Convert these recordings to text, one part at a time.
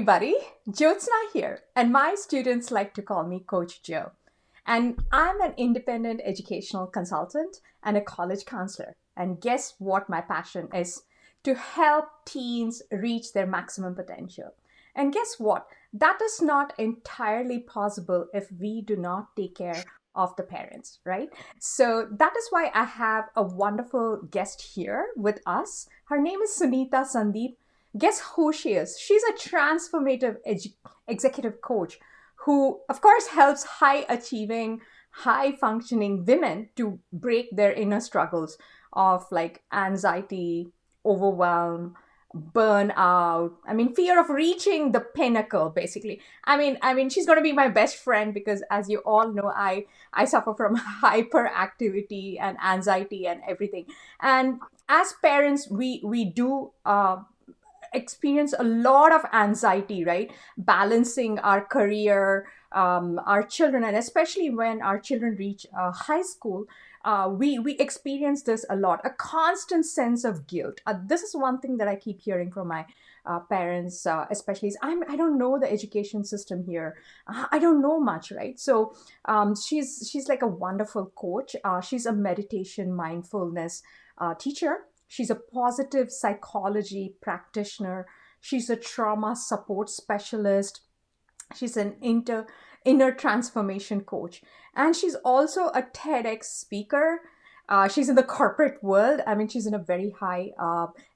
everybody, 𝐩𝐚𝐫𝐽𝐬 here, and my students like to call me Coach Joe. And I'm an independent educational consultant and a college counselor. And guess what my passion is? To help teens reach their maximum potential. And guess what? That is not entirely possible if we do not take care of the parents, right? So that is why I have a wonderful guest here with us. Her name is Sunitha Sandeep. Guess who she is? She's a transformative executive coach who, of course, helps high achieving, high functioning women to break their inner struggles of like anxiety, overwhelm, burnout. I mean, fear of reaching the pinnacle, basically. I mean, she's going to be my best friend because, as you all know, I suffer from hyperactivity and anxiety and everything. And as parents, we do experience a lot of anxiety, right? Balancing our career, our children, and especially when our children reach high school, we experience this a lot, a constant sense of guilt. This is one thing that I keep hearing from my parents, especially is I don't know the education system here. I don't know much, right? So she's like a wonderful coach. She's a meditation mindfulness teacher. She's a positive psychology practitioner. She's a trauma support specialist. She's an inner transformation coach. And she's also a TEDx speaker. She's in the corporate world. I mean, she's in a very high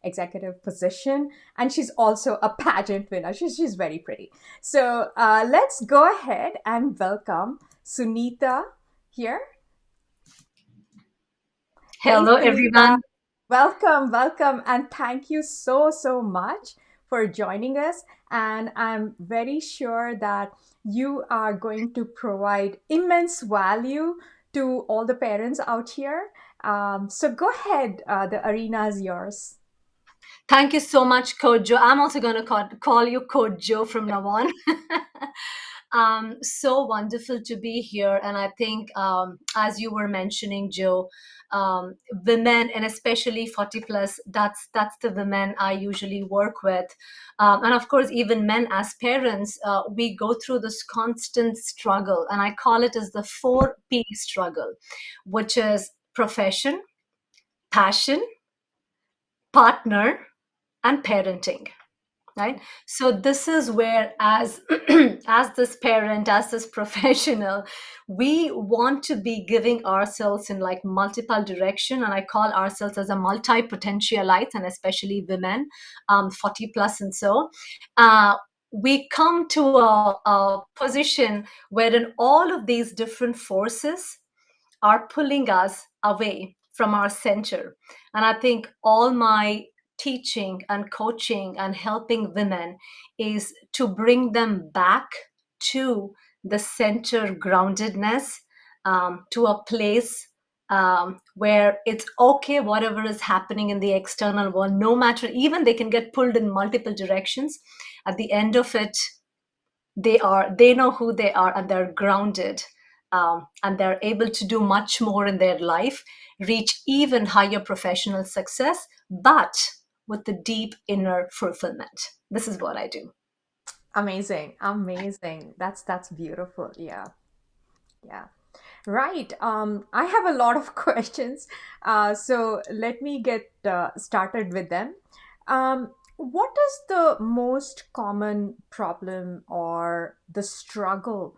executive position. And she's also a pageant winner. She's very pretty. So let's go ahead and welcome Sunitha here. Hey, Hello, Sunitha. everyone. Welcome, and thank you so much for joining us. And I'm very sure that you are going to provide immense value to all the parents out here. So go ahead, the arena is yours. Thank you so much, Coach Joe. I'm also going to call you Coach Joe from now on. So wonderful to be here. And I think, as you were mentioning, Joe, women and especially 40 plus, that's the women I usually work with. And of course, even men as parents, we go through this constant struggle. And I call it as the 4P struggle, which is profession, passion, partner, and parenting, right? So this is where, as as this parent, as this professional, we want to be giving ourselves in like multiple direction, and I call ourselves as a multi-potentialites, and especially women, 40 plus and so. uh, we come to a position wherein all of these different forces are pulling us away from our center. And I think all my teaching and coaching and helping women is to bring them back to the center groundedness, to a place where it's okay, whatever is happening in the external world, no matter, even they can get pulled in multiple directions. At the end of it, they know who they are, and they're grounded, and they're able to do much more in their life, reach even higher professional success, but with the deep inner fulfillment. This is what I do. Amazing. That's beautiful. Yeah, yeah. Right. I have a lot of questions. So let me get started with them. What is the most common problem or the struggle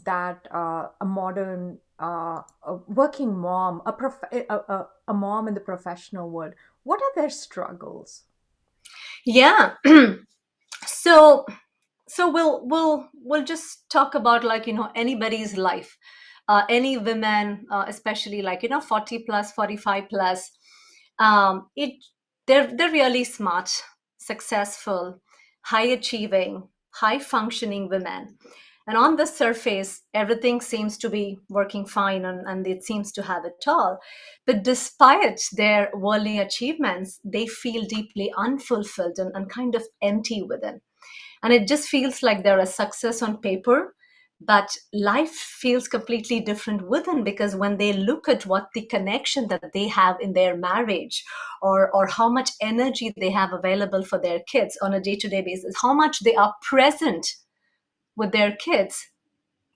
that a modern a working mom, a mom in the professional world, what are their struggles? Yeah. so we'll just talk about, like, anybody's life, any women, especially, like, 40 plus, 45 plus. It they're really smart, successful, high achieving, high functioning women, and on the surface everything seems to be working fine, and it seems to have it all. But despite their worldly achievements, they feel deeply unfulfilled and kind of empty within. And it just feels like they're a success on paper, but life feels completely different within, because when they look at what the connection that they have in their marriage, or how much energy they have available for their kids on a day-to-day basis, how much they are present with their kids,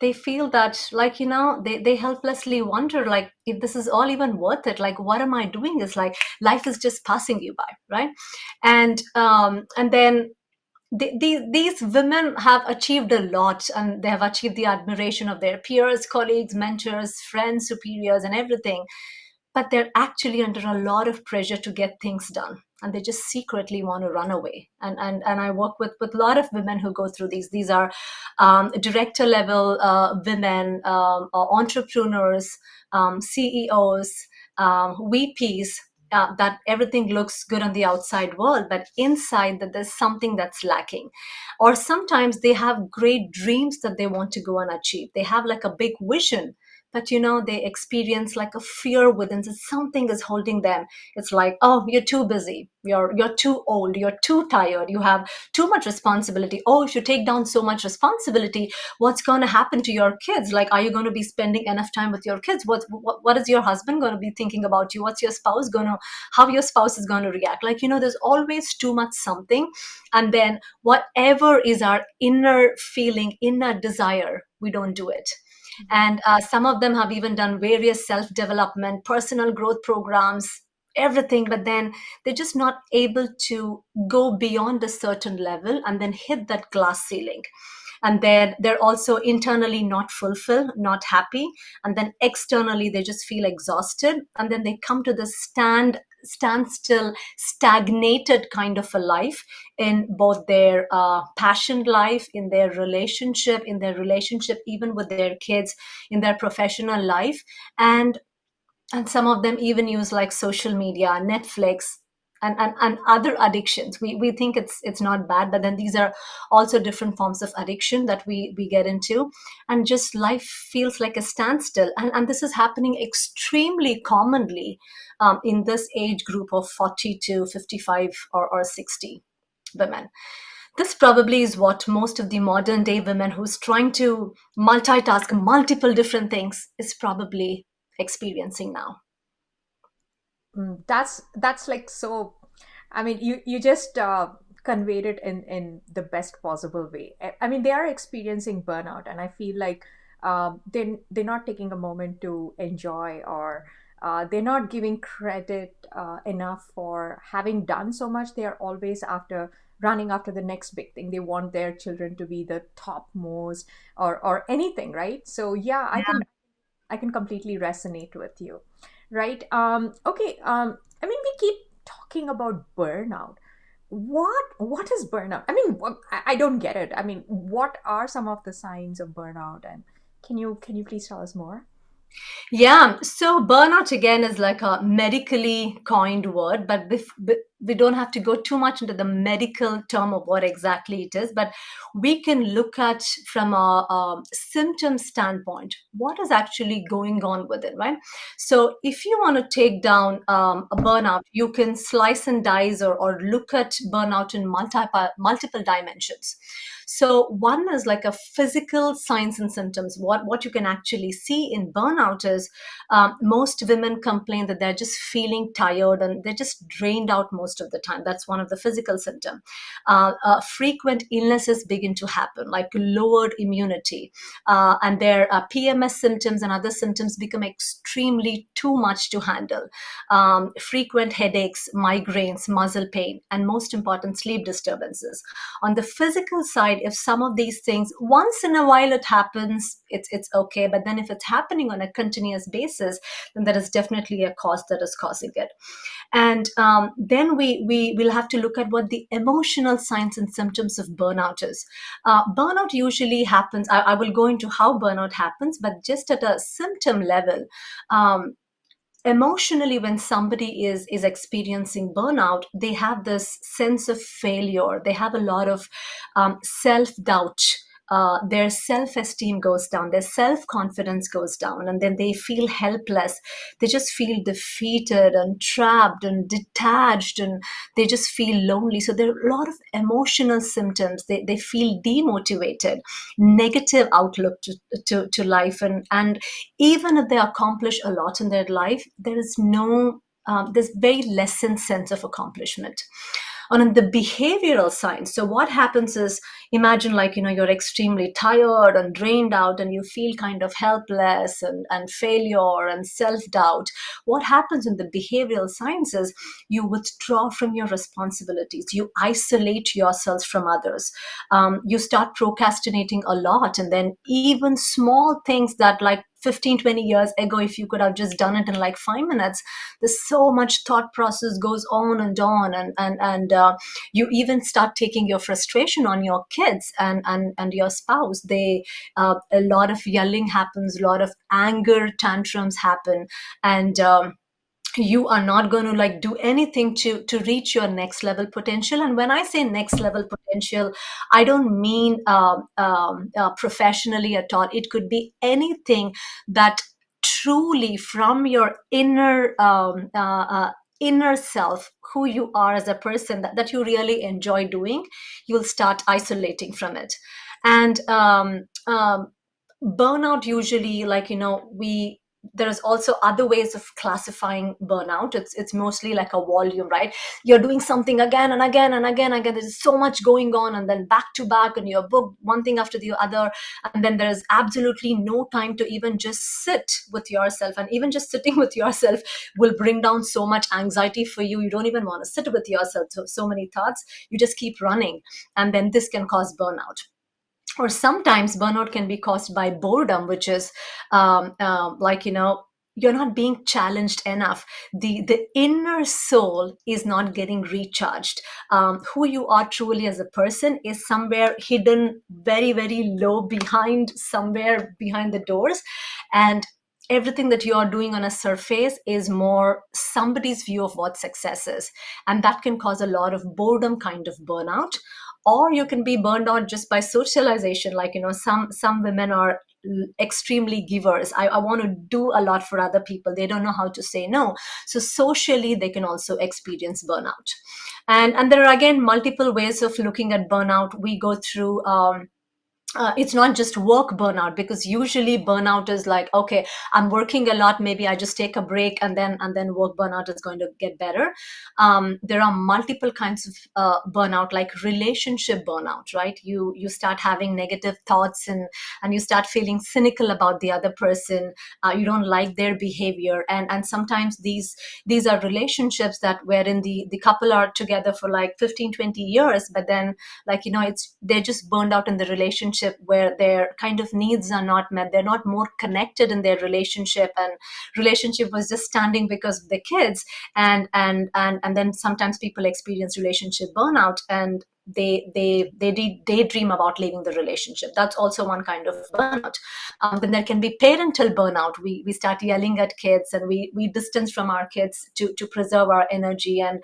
they feel that, like, they helplessly wonder, like, if this is all even worth it. Like, what am I doing? Is like life is just passing you by, right? And then these women have achieved a lot, and they have achieved the admiration of their peers, colleagues, mentors, friends, superiors, and everything. But they're actually under a lot of pressure to get things done, and they just secretly want to run away. And I work with a lot of women who go through these are director level women, entrepreneurs, CEOs, VPs, that everything looks good on the outside world, but inside that there's something that's lacking. Or sometimes they have great dreams that they want to go and achieve. They have like a big vision, but they experience like a fear within, so something is holding them. It's like, oh, you're too busy, you're too old, you're too tired, you have too much responsibility. Oh, if you take down so much responsibility, what's going to happen to your kids? Like, are you going to be spending enough time with your kids? What is your husband going to be thinking about you? What's your spouse going to, how your spouse is going to react? Like, there's always too much something. And then whatever is our inner feeling, inner desire, we don't do it. And some of them have even done various self-development, personal growth programs, everything, but then they're just not able to go beyond a certain level and then hit that glass ceiling. And then they're also internally not fulfilled, not happy. And then externally, they just feel exhausted. And then they come to the standstill, stagnated kind of a life in both their passion life, in their relationship even with their kids, in their professional life. And some of them even use like social media, Netflix, and other addictions. We think it's not bad, but then these are also different forms of addiction that we get into. And just life feels like a standstill. And this is happening extremely commonly in this age group of 40 to 55 or 60 women. This probably is what most of the modern day women who's trying to multitask multiple different things is probably experiencing now. That's like so. I mean, you just conveyed it in the best possible way. I mean, they are experiencing burnout, and I feel like they're not taking a moment to enjoy, or they're not giving credit enough for having done so much. They are always after running after the next big thing. They want their children to be the topmost, or anything, right? So yeah, I can completely resonate with you, right? Okay. I mean, we keep talking about burnout. What is burnout? I mean, I don't get it. I mean, what are some of the signs of burnout? And can you please tell us more? Yeah, so burnout again is like a medically coined word, but we don't have to go too much into the medical term of what exactly it is, but we can look at from a symptom standpoint what is actually going on with it, right? So if you want to take down a burnout, you can slice and dice, or look at burnout in multiple dimensions. So one is like a physical signs and symptoms. What you can actually see in burnout is most women complain that they're just feeling tired and they're just drained out most of the time. That's one of the physical symptoms. Frequent illnesses begin to happen, like lowered immunity, and their PMS symptoms and other symptoms become extremely too much to handle. Frequent headaches, migraines, muscle pain, and most important, sleep disturbances. On the physical side, if some of these things once in a while it happens, it's okay. But then if it's happening on a continuous basis, then there is definitely a cause that is causing it. And then we will have to look at what the emotional signs and symptoms of burnout is. Burnout usually happens. I will go into how burnout happens, but just at a symptom level. Emotionally, when somebody is experiencing burnout, they have this sense of failure, they have a lot of self-doubt, their self-esteem goes down, their self-confidence goes down, and then they feel helpless. They just feel defeated and trapped and detached, and they just feel lonely. So there are a lot of emotional symptoms. They feel demotivated, negative outlook to life, and even if they accomplish a lot in their life, there is no there's very lessened sense of accomplishment. And on the behavioral side, so what happens is, imagine, like, you're extremely tired and drained out, and you feel kind of helpless and failure and self-doubt. What happens in the behavioral sciences, you withdraw from your responsibilities, you isolate yourselves from others, you start procrastinating a lot, and then even small things that, like, 15-20 years ago, if you could have just done it in like 5 minutes, there's so much thought process goes on, and you even start taking your frustration on your kids and your spouse. A lot of yelling happens, a lot of anger tantrums happen, and you are not going to like do anything to reach your next level potential. And when I say next level potential, I don't mean professionally at all. It could be anything that truly from your inner self, who you are as a person, that you really enjoy doing, you'll start isolating from it. And burnout usually, like, we there's also other ways of classifying burnout. It's mostly like a volume, right? You're doing something again and again and again. There's so much going on, and then back to back, and you're booked one thing after the other, and then there's absolutely no time to even just sit with yourself. And even just sitting with yourself will bring down so much anxiety for you. You don't even want to sit with yourself. So many thoughts, you just keep running, and then this can cause burnout. Or sometimes burnout can be caused by boredom, which is like, you're not being challenged enough. The inner soul is not getting recharged. Who you are truly as a person is somewhere hidden, very, very low, behind, somewhere behind the doors. And everything that you are doing on a surface is more somebody's view of what success is, and that can cause a lot of boredom kind of burnout. Or you can be burned out just by socialization, like, some women are extremely givers. I want to do a lot for other people, they don't know how to say no. So socially they can also experience burnout. And there are again multiple ways of looking at burnout. We go through it's not just work burnout, because usually burnout is like, okay, I'm working a lot, maybe I just take a break, and then work burnout is going to get better. There are multiple kinds of burnout, like relationship burnout, right? You start having negative thoughts, and you start feeling cynical about the other person. You don't like their behavior, and sometimes these are relationships that wherein the couple are together for like 15-20 years, but then, like, they're just burned out in the relationship, where their kind of needs are not met. They're not more connected in their relationship, and relationship was just standing because of the kids. And then sometimes people experience relationship burnout, and they daydream about leaving the relationship. That's also one kind of burnout. Then there can be parental burnout. We start yelling at kids, and we distance from our kids to preserve our energy, and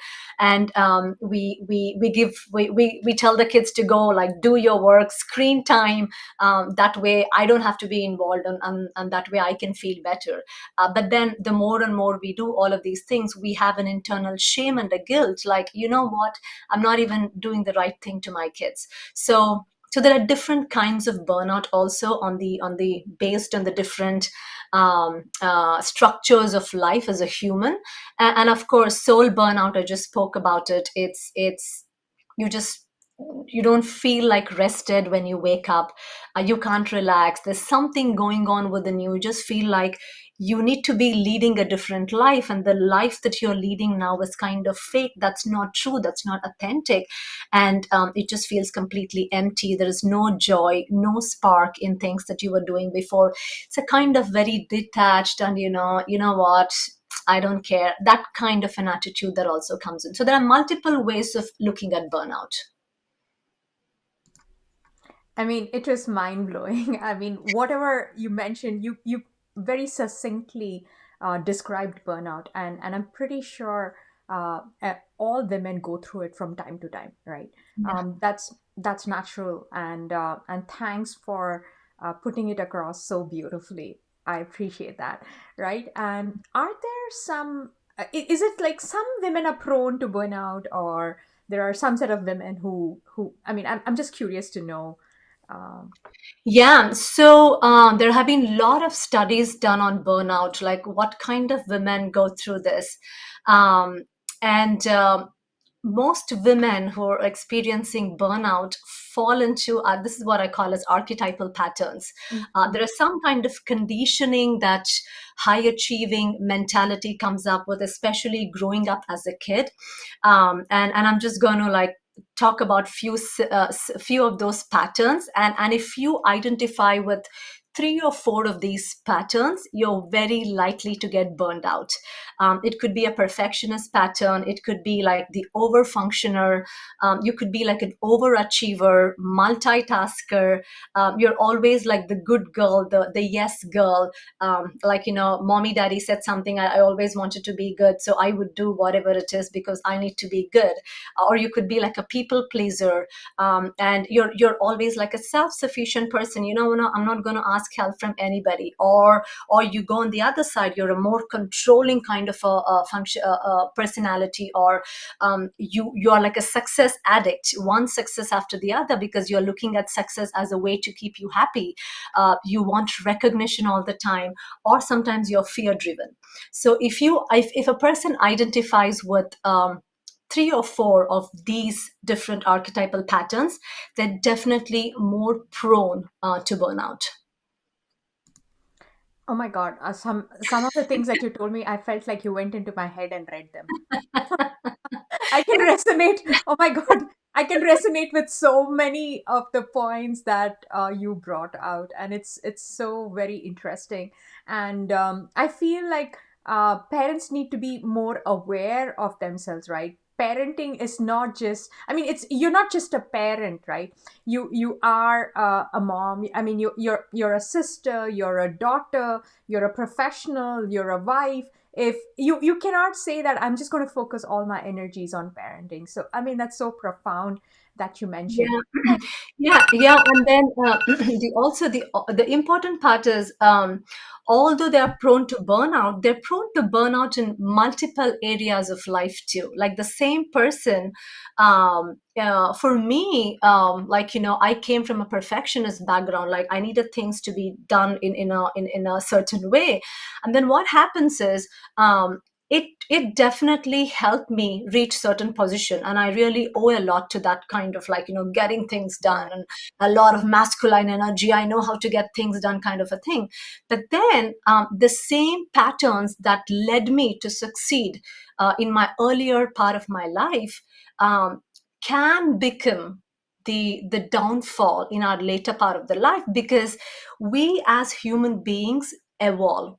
we tell the kids to go, like, do your work, screen time. That way I don't have to be involved, and that way I can feel better. But then the more and more we do all of these things, we have an internal shame and a guilt, like, you know what, I'm not even doing the right thing to my kids. So there are different kinds of burnout also, on the based on the different structures of life as a human. And of course, soul burnout, I just spoke about it. It's you just you don't feel like rested when you wake up. You can't relax, there's something going on within you. You just feel like you need to be leading a different life, and the life that you're leading now is kind of fake. That's not true, that's not authentic. And it just feels completely empty. There is no joy, no spark in things that you were doing before. It's a kind of very detached, and you know what, I don't care, that kind of an attitude that also comes in. So there are multiple ways of looking at burnout. I mean, it was mind blowing. I mean, whatever you mentioned, you very succinctly described burnout, and I'm pretty sure all women go through it from time to time, right? Yeah. That's That's natural, and thanks for putting it across so beautifully. I appreciate that. Right? And are there some? Is it like some women are prone to burnout, or there are some set of women who? I mean, I'm just curious to know. Um, Yeah, so there have been a lot of studies done on burnout, like what kind of women go through this. Um, and Most women who are experiencing burnout fall into this is what I call as archetypal patterns. mhm. There is some kind of conditioning that high achieving mentality comes up with, especially growing up as a kid. And I'm just going to like talk about few of those patterns, and if you identify with three or four of these patterns, you're very likely to get burned out. It could be a perfectionist pattern, it could be like the over functioner, you could be like an overachiever, multitasker, you're always like the good girl, the yes girl, like, you know, mommy daddy said something, I always wanted to be good, so I would do whatever it is because I need to be good. Or you could be like a people pleaser, and you're always like a self-sufficient person, you know, no, I'm not going to ask help from anybody. Or you go on the other side, you're a more controlling kind of a function, personality, or you are like a success addict, one success after the other, because you're looking at success as a way to keep you happy. You want recognition all the time, or sometimes you're fear driven. So if a person identifies with three or four of these different archetypal patterns, they're definitely more prone to burnout. Oh my God, some of the things that you told me, I felt like you went into my head and read them. I can resonate. Oh my God. I can resonate with so many of the points that you brought out, and it's so very interesting. And I feel like parents need to be more aware of themselves, right? Parenting is not just. I mean, it's you're not just a parent, right? You are a mom. I mean, you're a sister, you're a daughter, you're a professional, you're a wife. If you cannot say that I'm just going to focus all my energies on parenting. So I mean, that's so profound that you mentioned. Yeah, yeah. And then the important part is, although they are prone to burnout, they're prone to burnout in multiple areas of life too. Like the same person, for me, like, you know, I came from a perfectionist background. Like I needed things to be done in a certain way, and then what happens is, it definitely helped me reach certain position, and I really owe a lot to that kind of, like, you know, getting things done, Right. and a lot of masculine energy, I know how to get things done kind of a thing. But then the same patterns that led me to succeed in my earlier part of my life um, can become the downfall in our later part of the life, because we as human beings evolve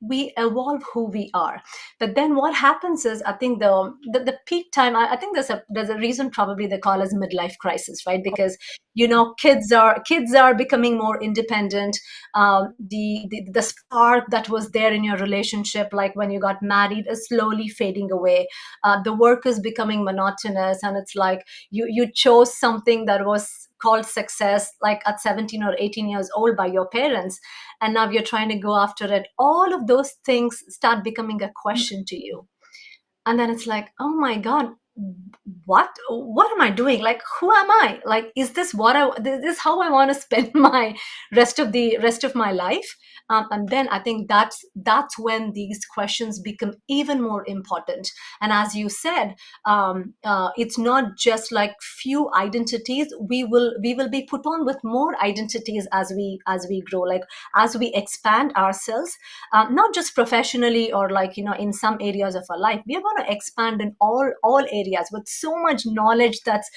who we are. But then what happens is, I think the peak time, I think there's a reason probably they call as midlife crisis, right? Because, you know, kids are becoming more independent. The spark that was there in your relationship, like when you got married, is slowly fading away. The work is becoming monotonous, and it's like you chose something that was called success like at 17 or 18 years old by your parents, and now you're trying to go after it. All of those things start becoming a question to you, and then it's like, oh my god, what am I doing? Like, who am I? Like, is this this is how I want to spend my rest of my life? And then I think that's when these questions become even more important. And as you said, it's not just like few identities. We will be put on with more identities as we grow, like as we expand ourselves, not just professionally or, like, you know, in some areas of our life. We are going to expand in all areas with so much knowledge that's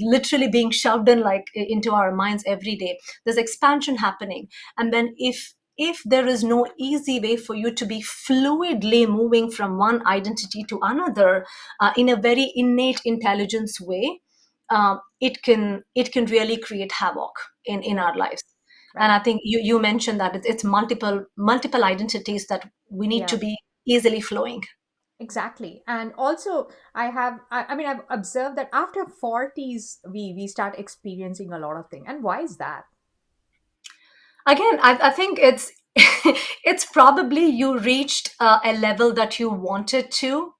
literally being shoved in, like, into our minds every day. There's expansion happening. And then if there is no easy way for you to be fluidly moving from one identity to another, in a very innate intelligence way, it can really create havoc in our lives. And Right. I think you mentioned that it's multiple identities that we need to Yeah. be easily flowing. Exactly. And also I mean I've observed that after 40s we start experiencing a lot of things. And why is that? Again, I think it's it's probably you reached a level that you wanted to,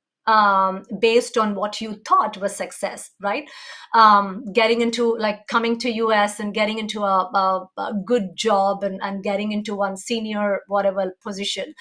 based on what you thought was success, right? Getting into, like, coming to US and getting into a good job, and getting into one senior whatever position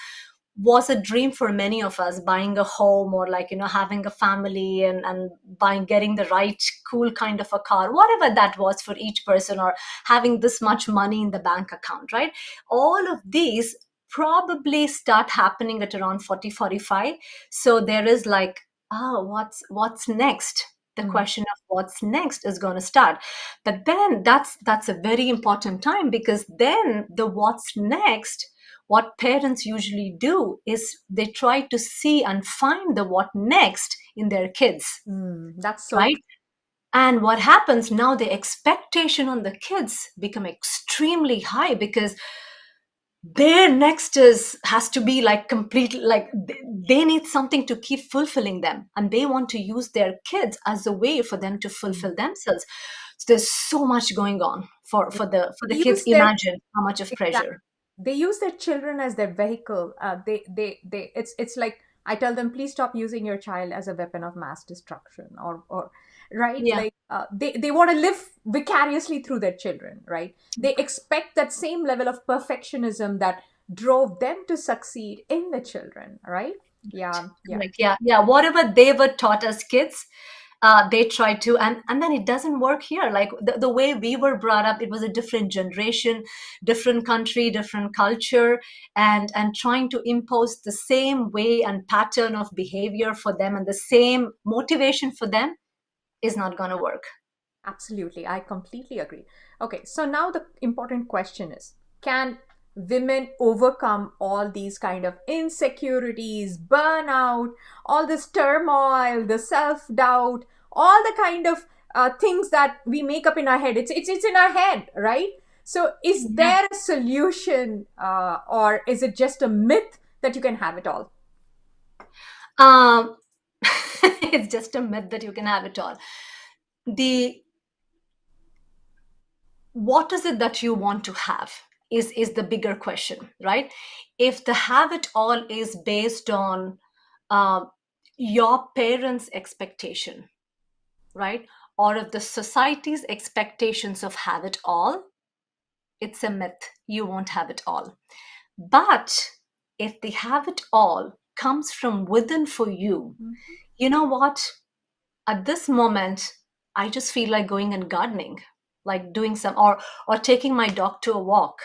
was a dream for many of us. Buying a home, or, like, having a family, and buying, getting the right cool kind of a car, whatever that was for each person, or having this much money in the bank account, right? All of these probably start happening at around 40, 45. So there is, like, oh, what's next? The Mm. question of what's next is going to start. But then that's a very important time, because then the what's next, what parents usually do is they try to see and find the what next in their kids, That's so right? And what happens now, the expectation on the kids become extremely high, because their next is has to be like complete, like they need something to keep fulfilling them, and they want to use their kids as a way for them to mm. fulfill themselves. So there's so much going on for Yeah. the They kids. use their Imagine how much of exact pressure. they use their children as their vehicle. They it's like I tell them, please stop using your child as a weapon of mass destruction, or right, Yeah. like they want to live vicariously through their children, right? They expect that same level of perfectionism that drove them to succeed in the children, right? Yeah, yeah. Like, yeah, yeah, whatever they were taught as kids, they try to, and then it doesn't work here. Like the way we were brought up, it was a different generation, different country, different culture, and trying to impose the same way and pattern of behavior for them, and the same motivation for them, is not going to work. Absolutely, I completely agree. Okay, so now the important question is, can women overcome all these kind of insecurities, burnout, all this turmoil, the self-doubt, all the kind of things that we make up in our head? It's in our head, right? So is Yeah. there a solution, or is it just a myth that you can have it all? um it's just a myth that you can have it all. The What is it that you want to have is the bigger question, right? If the have it all is based on uh, your parents expectation, right, or if the society's expectations of have it all, it's a myth. You won't have it all. But if the have it all comes from within for you, Mhm. you know what, at this moment, I just feel like going and gardening, like doing some, or taking my dog to a walk,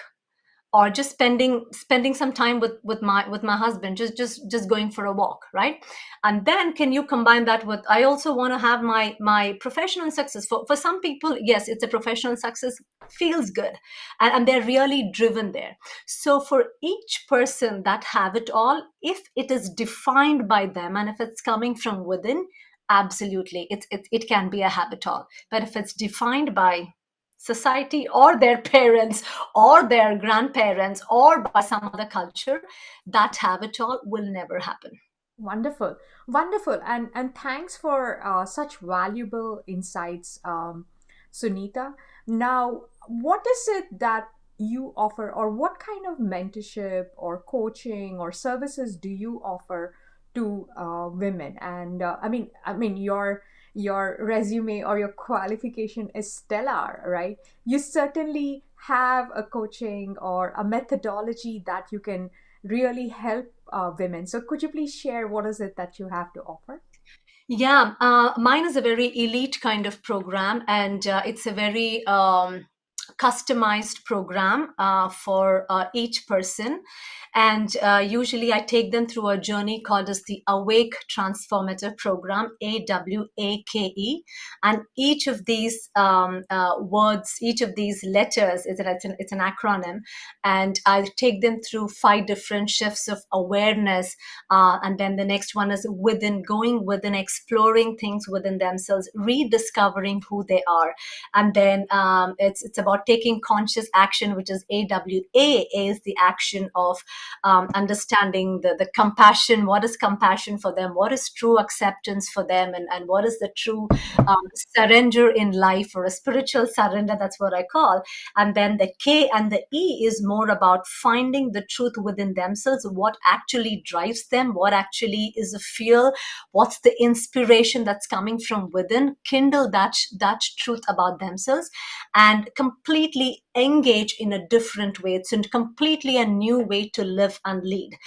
or just spending some time with my husband, just going for a walk, right? And then can you combine that with, I also want to have my professional success. For some people, yes, it's a professional success, feels good, and they're really driven there. So for each person that have it all, if it is defined by them, and if it's coming from within, absolutely, it can be a habit all. But if it's defined by society, or their parents, or their grandparents, or by some other culture, that habit all will never happen. Wonderful, wonderful, and thanks for such valuable insights, Sunita. Now, what is it that you offer, or what kind of mentorship or coaching or services do you offer to women? And I mean, your resume or your qualification is stellar, right? You certainly have a coaching or a methodology that you can really help women. So could you please share what is it that you have to offer? Yeah, mine is a very elite kind of program, and it's a very customized program for each person. And usually, I take them through a journey called as the Awake Transformative Program, AWAKE. And each of these words, each of these letters, it's an acronym. And I take them through 5 different shifts of awareness, and then the next one is within, going within, exploring things within themselves, rediscovering who they are. And then it's about taking conscious action, which is AWA, is the action of understanding the compassion. What is compassion for them? What is true acceptance for them? And what is the true surrender in life, or a spiritual surrender? That's what I call. And then the K and the E is more about finding the truth within themselves, what actually drives them, what actually is a fuel, what's the inspiration that's coming from within, kindle that truth about themselves, and completely engage in a different way. It's a completely a new way to live and lead,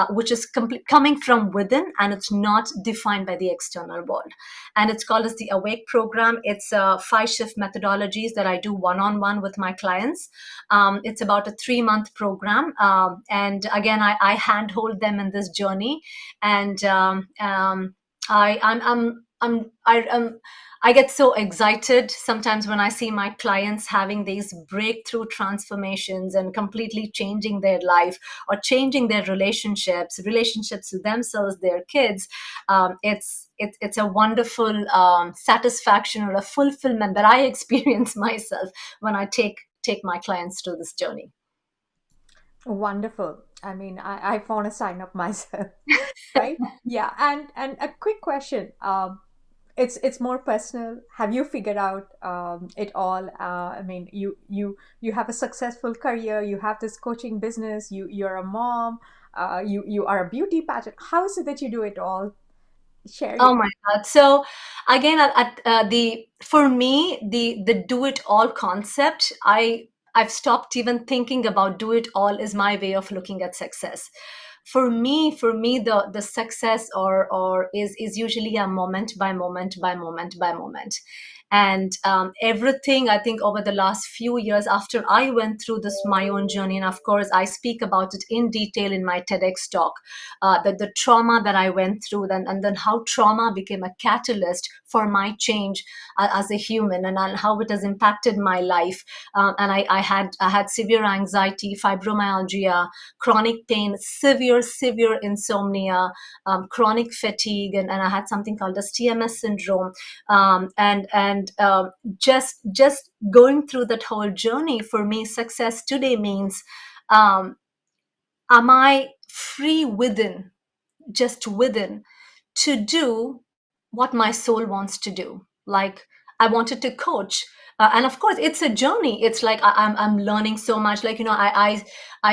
which is coming from within, and it's not defined by the external world. And it's called as the Awake program. It's 5 shift methodologies that I do one-on-one with my clients. It's about a 3-month program, and again, I handhold them in this journey. And I I get so excited sometimes when I see my clients having these breakthrough transformations and completely changing their life, or changing their relationships with themselves, their kids. It's a wonderful satisfaction or a fulfillment that I experience myself when I take my clients through this journey. Wonderful. I mean, I want to sign up myself, right? Yeah. And a quick question. It's more personal. Have you figured out it all? I mean, you have a successful career. You have this coaching business. You're a mom. You are a beauty pageant. How is it that you do it all? Share Oh it. my God. So again, the for me, the do it all concept, I've stopped even thinking about do it all is my way of looking at success. For me, the success or is usually a moment by moment by moment by moment. And everything, I think, over the last few years after I went through this my own journey, and of course I speak about it in detail in my TEDx talk, the trauma that I went through, and then how trauma became a catalyst for my change as a human, and how it has impacted my life. And I had severe anxiety, fibromyalgia, chronic pain, severe insomnia, chronic fatigue, and I had something called as TMS syndrome. And just going through that whole journey, for me, success today means, um, am I free within, just within, to do what my soul wants to do. Like, I wanted to coach, and of course it's a journey. It's like I'm learning so much. Like, I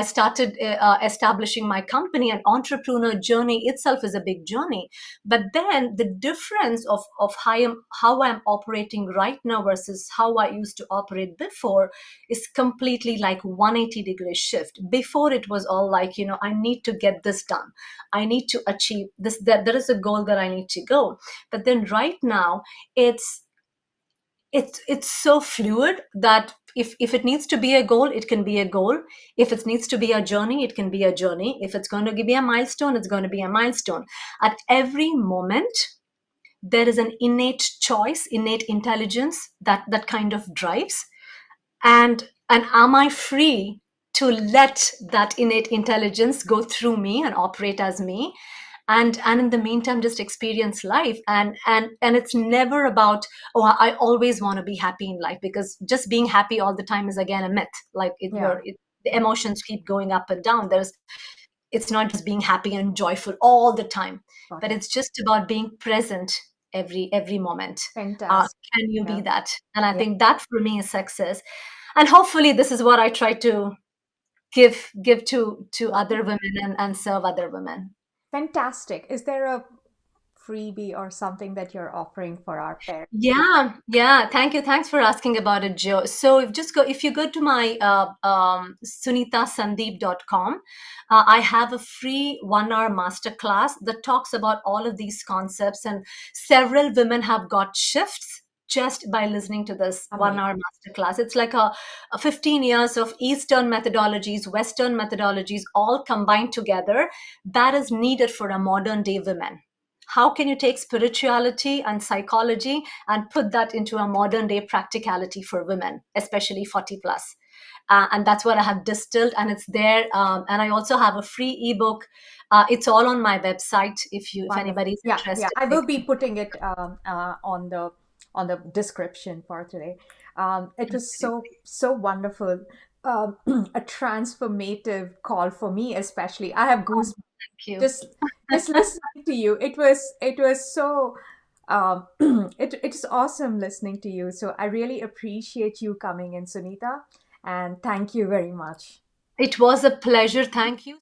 started establishing my company, and entrepreneur journey itself is a big journey. But then the difference of how I'm operating right now versus how I used to operate before is completely like 180-degree shift. Before, it was all like, I need to get this done, I need to achieve this, that there is a goal that I need to go. But then right now, it's so fluid that if it needs to be a goal, it can be a goal. If it needs to be a journey, it can be a journey. If it's going to be a milestone, it's going to be a milestone. At every moment, there is an innate choice, innate intelligence that kind of drives. And am I free to let that innate intelligence go through me and operate as me, and in the meantime just experience life? And it's never about, oh, I always want to be happy in life, because just being happy all the time is again a myth. Like, Yeah. the emotions keep going up and down. It's not just being happy and joyful all the time, Got but it. it's just about being present every moment. Fantastic. Can you be Yeah. that? And I Yeah. think that for me is success. And hopefully this is what I try to give to other women, and serve other women. Fantastic. Is there a freebie or something that you're offering for our parents? Yeah. Thank you. Thanks for asking about it, Joe. So if you go to my sunithasandeep.com, I have a free 1 hour masterclass that talks about all of these concepts, and several women have got shifts just by listening to this one Amazing. hour masterclass. It's like a 15 years of Eastern methodologies, Western methodologies, all combined together, that is needed for a modern day woman. How can you take spirituality and psychology and put that into a modern day practicality for women, especially 40 plus? And that's what I have distilled, and it's there. And I also have a free ebook. It's all on my website. If Wonderful. anybody's Yeah, yeah. interested, I they will be putting it on the description for today. It was so wonderful. A transformative call for me, especially. I have Oh, goosebumps thank you. just listening to you. It was so it's awesome listening to you. So I really appreciate you coming in, Sunitha, and thank you very much. It was a pleasure. Thank you.